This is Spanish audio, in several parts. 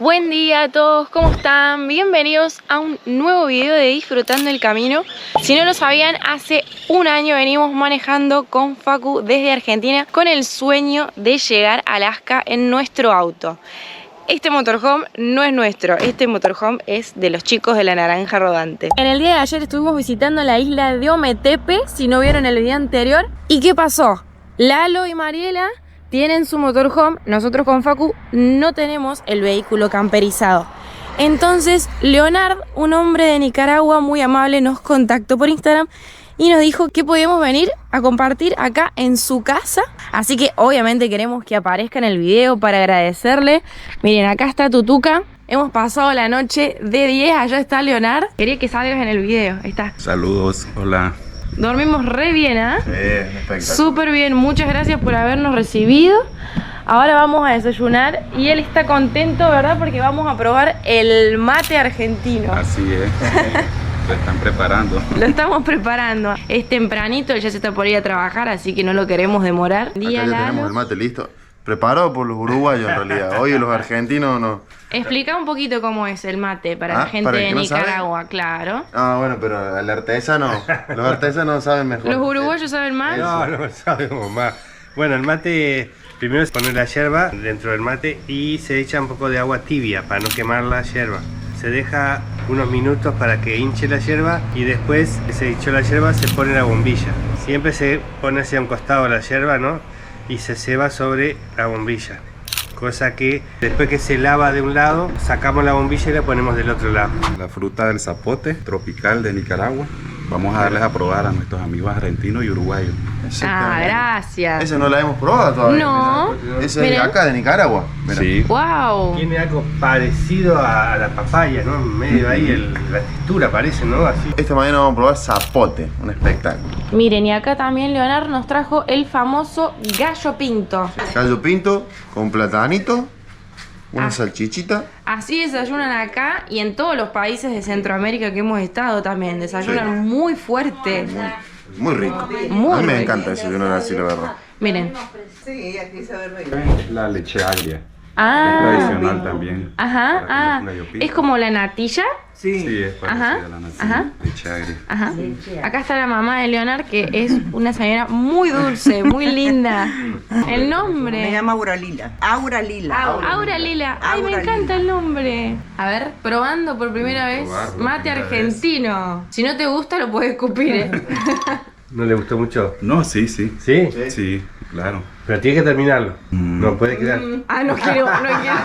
Buen día a todos, ¿cómo están? Bienvenidos a un nuevo video de Disfrutando el Camino. Si no lo sabían, hace un año venimos manejando con Facu desde Argentina con el sueño de llegar a Alaska en nuestro auto. Este motorhome no es nuestro, este motorhome es de los chicos de la Naranja Rodante. En el día de ayer estuvimos visitando la isla de Ometepe, si no vieron el video anterior. ¿Y qué pasó? Lalo y Mariela tienen su motorhome, nosotros con Facu no tenemos el vehículo camperizado. Entonces Leonard, un hombre de Nicaragua muy amable, nos contactó por Instagram y nos dijo que podíamos venir a compartir acá en su casa. Así que obviamente queremos que aparezca en el video para agradecerle. Miren, acá está Tutuca. Hemos pasado la noche de 10, allá está Leonard. Quería que salgas en el video, ahí está. Saludos, hola. Dormimos re bien, ¿eh? Sí, espectacular. Súper bien, muchas gracias por habernos recibido. Ahora vamos a desayunar y él está contento, ¿verdad? Porque vamos a probar el mate argentino. Así es, lo están preparando. Lo estamos preparando. Es tempranito, ya se está por ir a trabajar, así que no lo queremos demorar. Acá ya tenemos el mate listo. Preparado por los uruguayos en realidad. Hoy los argentinos no. Explica un poquito cómo es el mate para la gente ¿para el de que no Nicaragua, claro. Ah, bueno, pero el artesano, los artesanos saben mejor. ¿Los uruguayos saben más? No sabemos más. Bueno, el mate, primero es poner la yerba dentro del mate y se echa un poco de agua tibia para no quemar la yerba. Se deja unos minutos para que hinche la yerba y después que se hinchó la yerba se pone la bombilla. Siempre se pone hacia un costado la yerba, ¿no? Y se ceba sobre la bombilla. Cosa que después que se lava de un lado, sacamos la bombilla y la ponemos del otro lado. La fruta del zapote, tropical de Nicaragua. Vamos a darles a probar a nuestros amigos argentinos y uruguayos. Ah, gracias. Esa no la hemos probado todavía. No. Esa es de Miren. acá, de Nicaragua. Mirá. Sí. Wow. Tiene algo parecido a la papaya, ¿no? Medio ahí la textura parece, ¿no? Así. Esta mañana vamos a probar zapote, un espectáculo. Miren, y acá también Leonard nos trajo el famoso gallo pinto. Gallo pinto con platanito, una salchichita. Así desayunan acá y en todos los países de Centroamérica que hemos estado también. Desayunan Sí. muy fuerte. Muy rico. Muy a mí me rico. encanta desayunar así, la verdad. Miren. La leche agria. Es Ah. tradicional también. Ajá. Para Ah. el gallo pinto. Es como la natilla. Sí, es parecida Ajá, a la natilla. ajá. Leche agria. Ajá. Acá está la mamá de Leonard, que es una señora muy dulce, muy linda. El Me nombre. llama Auralila. Auralila. Aura Lila. Ay, me Aura encanta el nombre. A ver, probando por primera vez Probarlo, mate primera argentino. Si no te gusta, lo puedes escupir, ¿eh? ¿No le gustó mucho? No, sí, sí. ¿Sí? Sí, claro. Pero tiene que terminarlo. No puede quedar. Ah, no quiero, no quiero.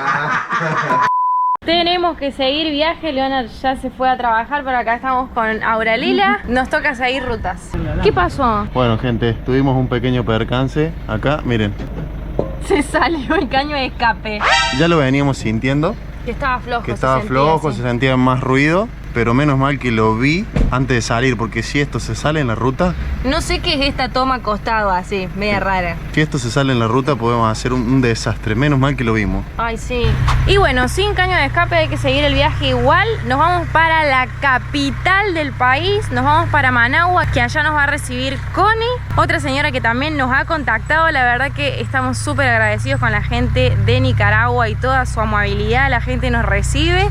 Tenemos que seguir viaje, Leonard ya se fue a trabajar, pero acá estamos con Auralila. Nos toca seguir rutas. ¿Qué pasó? Bueno, gente, tuvimos un pequeño percance acá. Miren, Se salió el caño de escape. ya lo veníamos sintiendo. Que estaba flojo. Que se estaba sentía flojo, así. se sentía más ruido, pero menos mal que lo vi antes de salir, porque si esto se sale en la ruta, No sé qué es esta toma acostado así, media rara. si esto se sale en la ruta podemos hacer un desastre, menos mal que lo vimos. Ay, sí. Y bueno, sin caño de escape hay que seguir el viaje igual. Nos vamos para la capital del país, nos vamos para Managua, que allá nos va a recibir Connie, otra señora que también nos ha contactado. La verdad que estamos súper agradecidos con la gente de Nicaragua y toda su amabilidad, la gente nos recibe.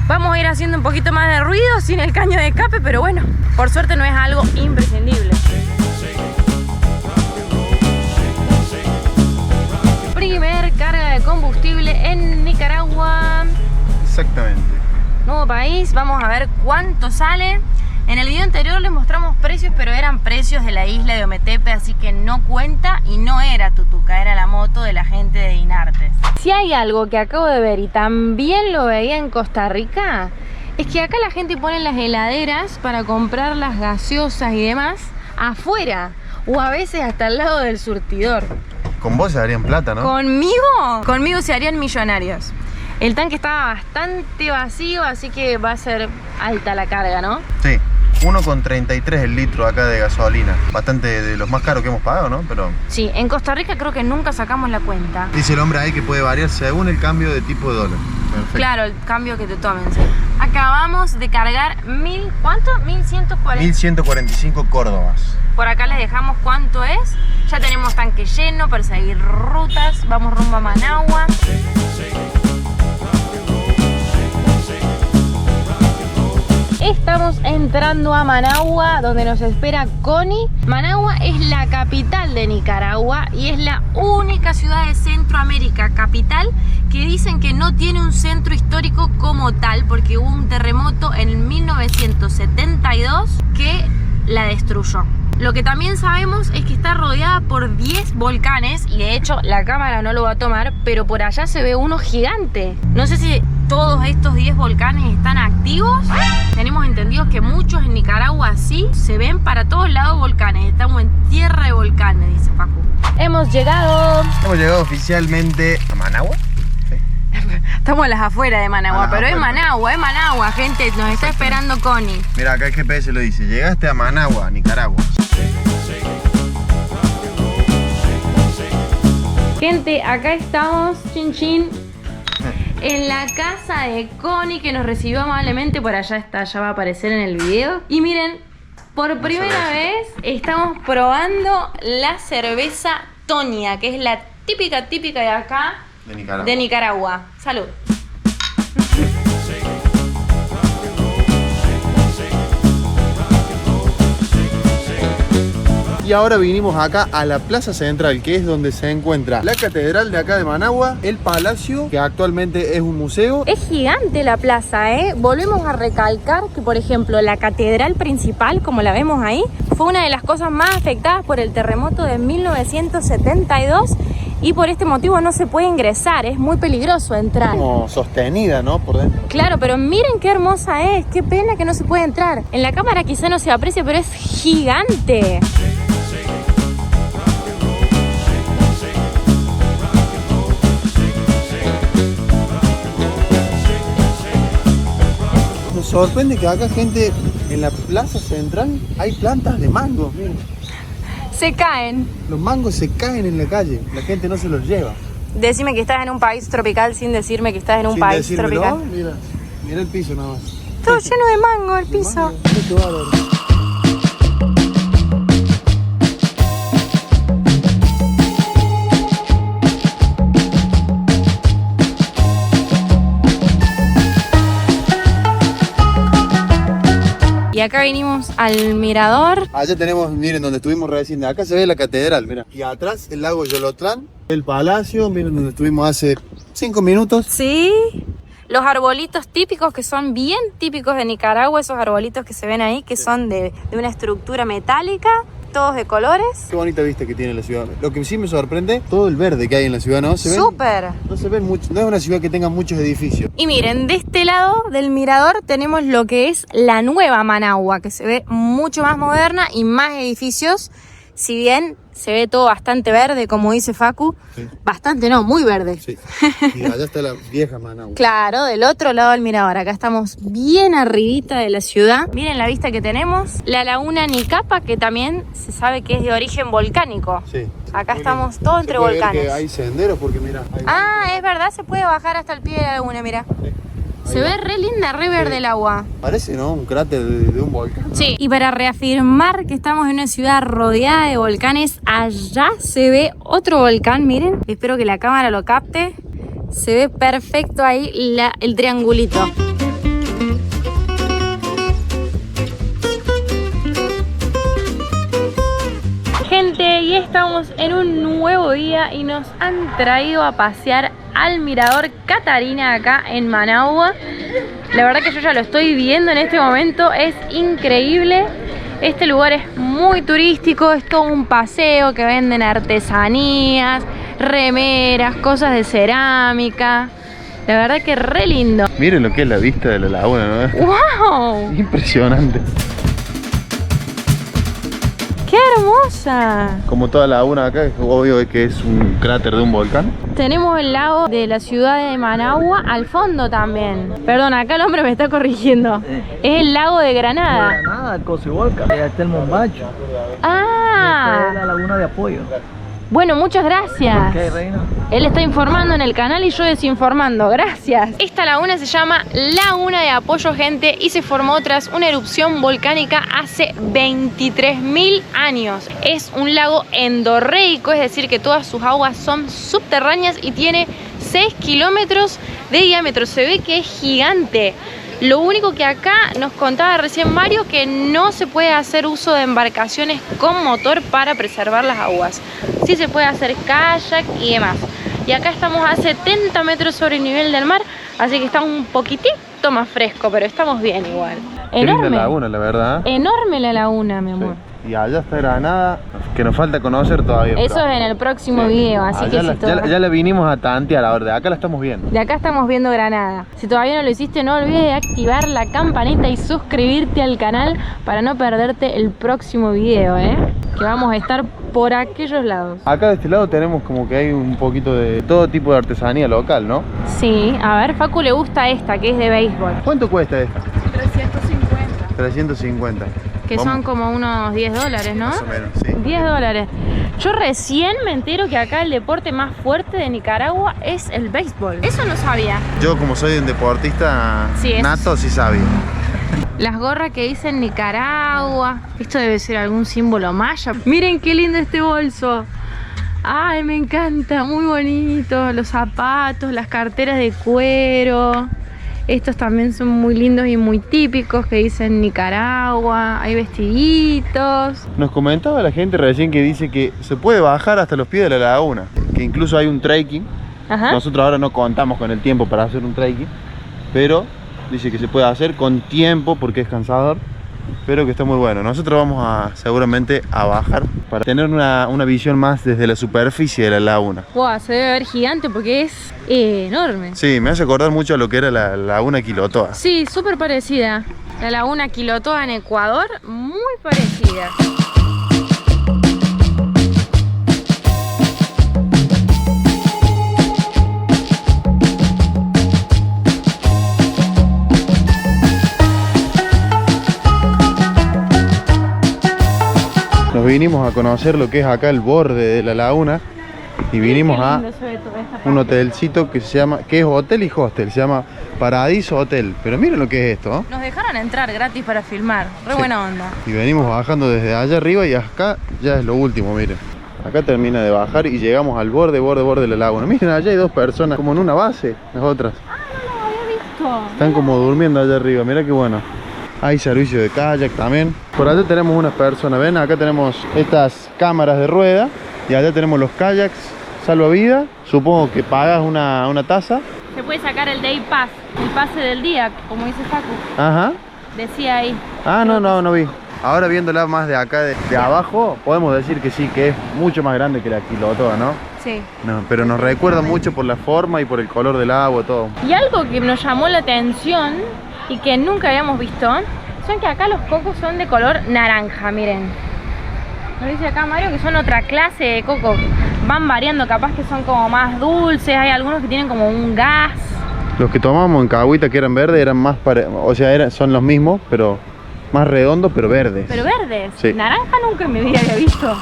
Vamos a ir haciendo un poquito más de ruido sin el caño de escape, pero bueno, por suerte no es algo imprescindible. Primer carga de combustible en Nicaragua. Exactamente. Nuevo país, vamos a ver cuánto sale. En el video anterior les mostramos precios, pero eran precios de la isla de Ometepe, así que no cuenta y no era Tutuca, era la moto de la gente de Inartes. Si hay algo que acabo de ver y también lo veía en Costa Rica, es que acá la gente pone las heladeras para comprar las gaseosas y demás afuera, o a veces hasta al lado del surtidor. Con vos se darían plata, ¿no? Conmigo se harían millonarios. El tanque estaba bastante vacío, así que va a ser alta la carga, ¿no? Sí. 1,33 el litro acá de gasolina. Bastante de los más caros que hemos pagado, ¿no? Pero Sí, en Costa Rica creo que nunca sacamos la cuenta. dice el hombre ahí que puede variar según el cambio de tipo de dólar. Perfecto. Claro, el cambio que te tomen, sí. Acabamos de cargar ¿cuánto? 1140. 1145 Córdobas. Por acá les dejamos cuánto es. Ya tenemos tanque lleno para seguir rutas. Vamos rumbo a Managua. Estamos entrando a Managua, donde nos espera Connie. Managua es la capital de Nicaragua y es la única ciudad de Centroamérica capital que dicen que no tiene un centro histórico como tal, porque hubo un terremoto en 1972 que la destruyó. Lo que también sabemos es que está rodeada por 10 volcanes y de hecho la cámara no lo va a tomar, pero por allá se ve uno gigante. No sé si todos estos 10 volcanes están activos. Tenemos entendido que muchos en Nicaragua sí se ven para todos lados volcanes. Estamos en tierra de volcanes, dice Facu. Hemos llegado oficialmente a Managua. Estamos a las afueras de Managua, pero es Managua, gente, nos está esperando Connie. Mira, acá el GPS lo dice, llegaste a Managua, Nicaragua. Gente, acá estamos, chin chin, en la casa de Connie, que nos recibió amablemente. Por allá está, ya va a aparecer en el video. Y miren, por primera vez estamos probando la cerveza Toña, que es la típica de acá. De Nicaragua. Salud. Y ahora vinimos acá a la Plaza Central, que es donde se encuentra la catedral de acá de Managua, el palacio, que actualmente es un museo. Es gigante la plaza, ¿eh? Volvemos a recalcar que, por ejemplo, la catedral principal, como la vemos ahí, fue una de las cosas más afectadas por el terremoto de 1972 y por este motivo no se puede ingresar, es muy peligroso entrar. Como sostenida, ¿no? Por dentro. Claro, pero miren qué hermosa es, qué pena que no se puede entrar. En la cámara quizá no se aprecia, pero es gigante. Nos sorprende que acá, gente, en la Plaza Central hay plantas de mango, miren. Se caen. Los mangos se caen en la calle, la gente no se los lleva. Decime que estás en un país tropical sin decirme que estás en un país tropical. No, mira el piso nada más. Todo lleno de mango el piso. Qué bárbaro. Y acá vinimos al mirador. Allá tenemos, miren, donde estuvimos recién. Acá se ve la catedral, mira. Y atrás el lago Yolotlán, el palacio, miren donde estuvimos hace 5 minutos. Sí. Los arbolitos típicos, que son bien típicos de Nicaragua, esos arbolitos que se ven ahí, que son de una estructura metálica, todos de colores. Qué bonita vista que tiene la ciudad. Lo que sí me sorprende, todo el verde que hay en la ciudad, ¿no? Súper. No se ven mucho, no es una ciudad que tenga muchos edificios. Y miren, de este lado del mirador tenemos lo que es la nueva Managua, que se ve mucho más moderna y más edificios. Si bien se ve todo bastante verde, como dice Facu, sí. Bastante no, muy verde. Sí. Y allá está la vieja Managua. Claro, del otro lado del mirador. Acá estamos bien arribita de la ciudad. Miren la vista que tenemos. La laguna Nicapa, que también se sabe que es de origen volcánico. Sí. Acá estamos todos entre volcanes. Hay senderos porque mira. Es verdad, se puede bajar hasta el pie de la laguna, mira. Sí. Se ve re linda, re verde el agua. Parece, ¿no? Un cráter de un volcán, ¿no? Sí, y para reafirmar que estamos en una ciudad rodeada de volcanes, allá se ve otro volcán, miren. Espero que la cámara lo capte. Se ve perfecto ahí el triangulito. Gente, y estamos en un nuevo día y nos han traído a pasear al mirador Catarina acá en Managua. La verdad que yo ya lo estoy viendo en este momento, es increíble. Este lugar es muy turístico, es todo un paseo que venden artesanías, remeras, cosas de cerámica. La verdad que re lindo. Miren lo que es la vista de la laguna, ¿no? ¡Wow! Impresionante. ¡Qué hermosa! Como toda la laguna acá, es obvio que es un cráter de un volcán. Tenemos el lago de la ciudad de Managua al fondo también. Perdón, acá el hombre me está corrigiendo. Es el lago de Granada. Granada, el Cocibolca, allá está el Mombacho. ¡Ah! Esta es la laguna de Apoyo. Bueno, muchas gracias. ¿Qué, reina? Él está informando en el canal y yo desinformando. Gracias. Esta laguna se llama Laguna de Apoyo, gente, y se formó tras una erupción volcánica hace 23.000 años. Es un lago endorreico, es decir, que todas sus aguas son subterráneas y tiene 6 kilómetros de diámetro. Se ve que es gigante. Lo único que acá nos contaba recién Mario, que no se puede hacer uso de embarcaciones con motor para preservar las aguas. Sí se puede hacer kayak y demás. Y acá estamos a 70 metros sobre el nivel del mar, así que está un poquitito más fresco, pero estamos bien igual. Enorme. Qué linda laguna, la verdad. Enorme la laguna, mi amor. Sí. Y allá está Granada, que nos falta conocer todavía. Eso es en el próximo video, así que si ya la vinimos a tantear, ahora de acá la estamos viendo. de acá estamos viendo Granada. Si todavía no lo hiciste, no olvides de activar la campanita y suscribirte al canal para no perderte el próximo video, que vamos a estar por aquellos lados. Acá de este lado tenemos como que hay un poquito de todo tipo de artesanía local, ¿no? Sí, a ver, Facu le gusta esta, que es de béisbol. ¿Cuánto cuesta esta? 350. 350. Que son como unos $10, ¿no? Más o menos, sí. $10. Yo recién me entero que acá el deporte más fuerte de Nicaragua es el béisbol. Eso no sabía. Yo como soy un deportista Sí, nato, sí sabía. Las gorras que dicen Nicaragua. Esto debe ser algún símbolo maya. Miren qué lindo este bolso. Ay, me encanta, muy bonito. Los zapatos, las carteras de cuero. Estos también son muy lindos y muy típicos, que dicen Nicaragua. Hay vestiditos. Nos comentaba la gente recién que dice que se puede bajar hasta los pies de la laguna, que incluso hay un trekking. Ajá. Nosotros ahora no contamos con el tiempo para hacer un trekking, pero dice que se puede hacer con tiempo porque es cansador, pero que está muy bueno. Nosotros vamos seguramente a bajar para tener una visión más desde la superficie de la laguna. Wow, se debe ver gigante porque es enorme. Sí, me hace acordar mucho a lo que era la laguna Quilotoa. Sí, súper parecida. La laguna Quilotoa en Ecuador, muy parecida. Nos vinimos a conocer lo que es acá el borde de la laguna y vinimos a un hotelcito que es hotel y hostel, se llama Paradiso Hotel. Pero miren lo que es esto, ¿no? Nos dejaron entrar gratis para filmar, re Sí. buena onda. Y venimos bajando desde allá arriba y acá ya es lo último, miren. Acá termina de bajar y llegamos al borde de la laguna. Miren, allá hay dos personas como en una base, las otras. No lo había visto. Están como durmiendo allá arriba, mira qué bueno. Hay servicio de kayak también. Por allá tenemos unas personas, ven, acá tenemos estas cámaras de rueda y allá tenemos los kayaks salvavidas. Supongo que pagas una tasa. Se puede sacar el Day Pass, el pase del día, como dice Facu. Ajá. Decía ahí. Ah, no vi. Ahora viéndola más de acá, de abajo, podemos decir que sí, que es mucho más grande que la Quilotoa, ¿no? Sí. No, pero nos recuerda mucho por la forma y por el color del agua, todo. Y algo que nos llamó la atención y que nunca habíamos visto, son que acá los cocos son de color naranja, miren. Nos dice acá Mario que son otra clase de coco. Van variando, capaz que son como más dulces, hay algunos que tienen como un gas. Los que tomamos en Cahuita que eran verdes eran más, son los mismos, pero más redondos, pero verdes. Pero verdes. Sí. Naranja nunca en mi vida había visto.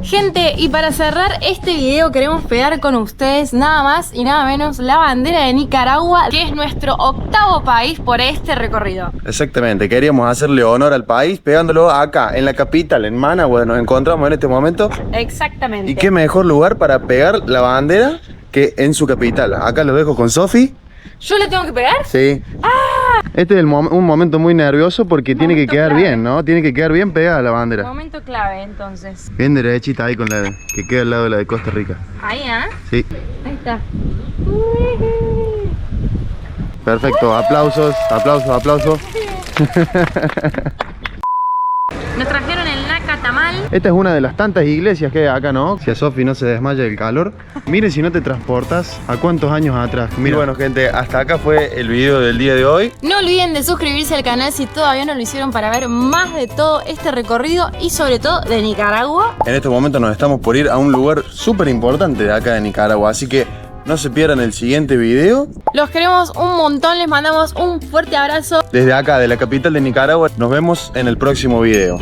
Gente, y para cerrar este video queremos pegar con ustedes nada más y nada menos la bandera de Nicaragua, que es nuestro 8º país por este recorrido. Exactamente, queríamos hacerle honor al país pegándolo acá, en la capital, en Managua, nos encontramos en este momento. Exactamente. Y qué mejor lugar para pegar la bandera que en su capital. Acá lo dejo con Sofi. ¿Yo le tengo que pegar? Sí. Este es un momento muy nervioso porque tiene que quedar clave. bien, ¿no? Tiene que quedar bien pegada la bandera. Momento clave, entonces. Bien derechita ahí con la que queda al lado de la de Costa Rica. Ahí, ¿ah? Sí. Ahí está. Perfecto, aplausos, aplausos. Nos trajeron el nacatamal. Esta es una de las tantas iglesias que hay acá, ¿no? Si a Sofi no se desmaya del calor. Miren si no te transportas a cuántos años atrás. Mira. Bueno, gente, hasta acá fue el video del día de hoy. No olviden de suscribirse al canal si todavía no lo hicieron para ver más de todo este recorrido y sobre todo de Nicaragua. En este momento nos estamos por ir a un lugar súper importante de acá de Nicaragua, así que no se pierdan el siguiente video. Los queremos un montón, les mandamos un fuerte abrazo. Desde acá, de la capital de Nicaragua, nos vemos en el próximo video.